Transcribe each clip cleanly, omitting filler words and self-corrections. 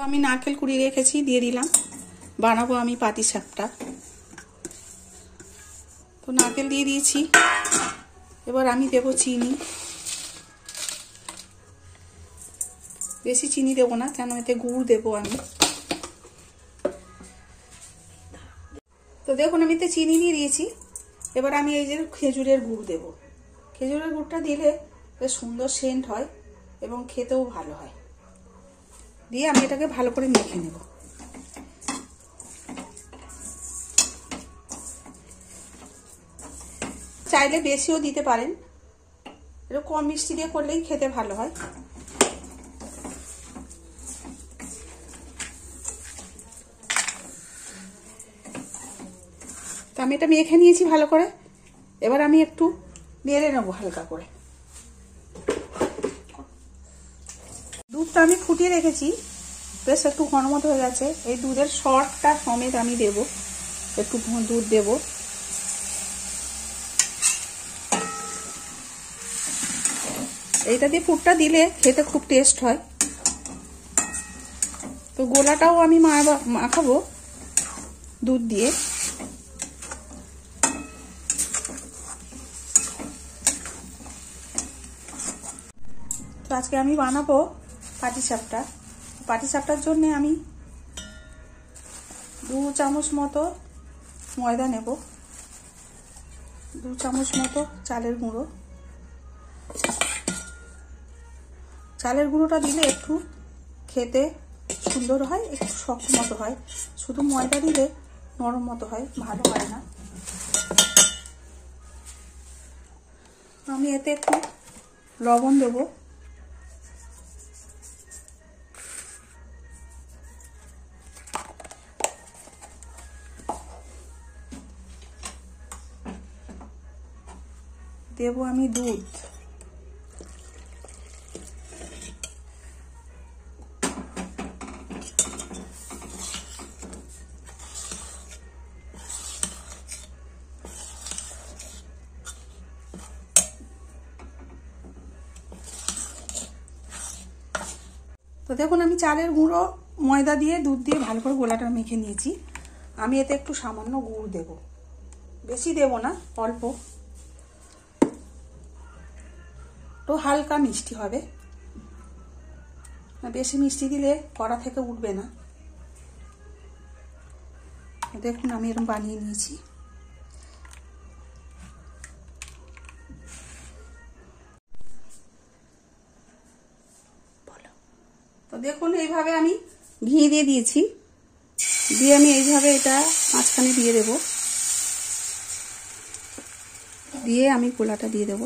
আমি নারকেল কুড়িয়ে রেখেছি, দিয়ে দিলাম। বানাবো আমি পাটিসাপটা। তো নারকেল দিয়ে দিয়েছি, এবার আমি দেবো চিনি। বেশি চিনি দেবো না, কেন এতে গুড় দেবো আমি। তো দেখুন আমি এতে চিনি দিয়ে দিয়েছি। এবার আমি এই যে খেজুরের গুড় দেব। খেজুরের গুড়টা দিলে বেশ সুন্দর সেন্ট হয় এবং খেতেও ভালো হয়। দিয়ে আমি এটাকে ভালো করে মেখে নেব। চাইলে বেশিও দিতে পারেন, একটু কম মিষ্টি দিয়ে করলেই খেতে ভালো হয়। তো আমি এটা মেখে নিয়েছি ভালো করে। এবার আমি একটু নেড়ে নেবো হালকা করে। দুধটা আমি ফুটিয়ে রেখেছি, বেশ একটু ঘন মতো হয়ে গেছে। এই দুধের শর্টটা সমেত আমি দেব, একটু দুধ দেব। এইটা দিয়ে পুরটা দিলে খেতে খুব টেস্ট হয়। তো গোলাটাও আমি মাখাবো দুধ দিয়ে। তো আজকে আমি বানাবো পাটিসাপটা। পাটিসাপটার জন্য আমি 2 চামচ মতো ময়দা নেব, 2 চামচ মতো চালের গুঁড়ো। চালের গুঁড়োটা দিলে একটু খেতে সুন্দর হয়, একটু শক্ত মতো হয়। শুধু ময়দা দিলে নরম মতো হয়, ভালো হয় না। আমি এতে একটু লবণ দেব। দেব আমি দুধ। তো দেখুন আমি চালের গুঁড়ো, ময়দা দিয়ে, দুধ দিয়ে ভালো করে গোলাটা মেখে নিয়েছি। আমি এতে একটু সামান্য গুড় দেব, বেশি দেব না, অল্প। তো হালকা মিষ্টি হবে, বেশি মিষ্টি দিলে কড়া থেকে উঠবে না। দেখুন আমি এরকম বানিয়ে নিয়েছি। তো দেখুন এইভাবে আমি ঘি দিয়ে দিয়েছি, দিয়ে আমি এইভাবে এটা মাঝখানে দিয়ে দেব, দিয়ে আমি গোলাটা দিয়ে দেব।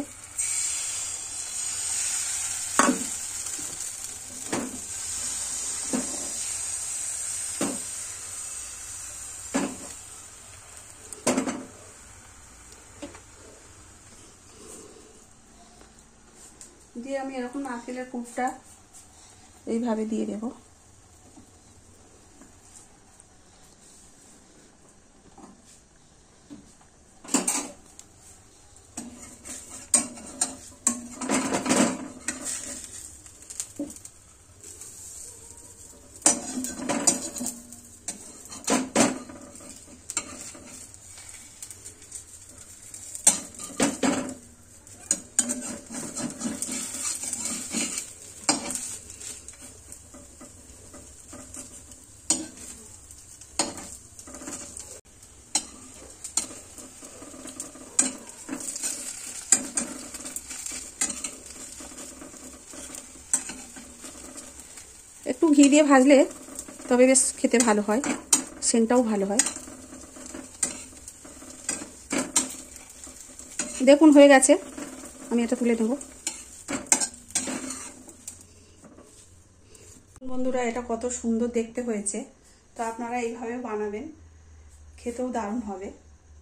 দিয়ে আমি এরকম নারকেলের পুরটা এইভাবে দিয়ে দেব। একটু ঘি দিয়ে ভাজলে তবে বেশ খেতে ভালো হয়, সেন্টটাও ভালো হয়। দেখুন হয়ে গেছে, আমি এটা তুলে নেব। বন্ধুরা এটা কত সুন্দর দেখতে হয়েছে। তো আপনারা এইভাবে বানাবেন, খেতেও দারুণ হবে,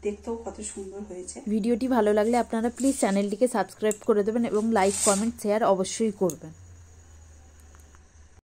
দেখতেও কত সুন্দর হয়েছে। ভিডিওটি ভালো লাগলে আপনারা প্লিজ চ্যানেলটিকে সাবস্ক্রাইব করে দেবেন এবং লাইক, কমেন্ট, শেয়ার অবশ্যই করবেন।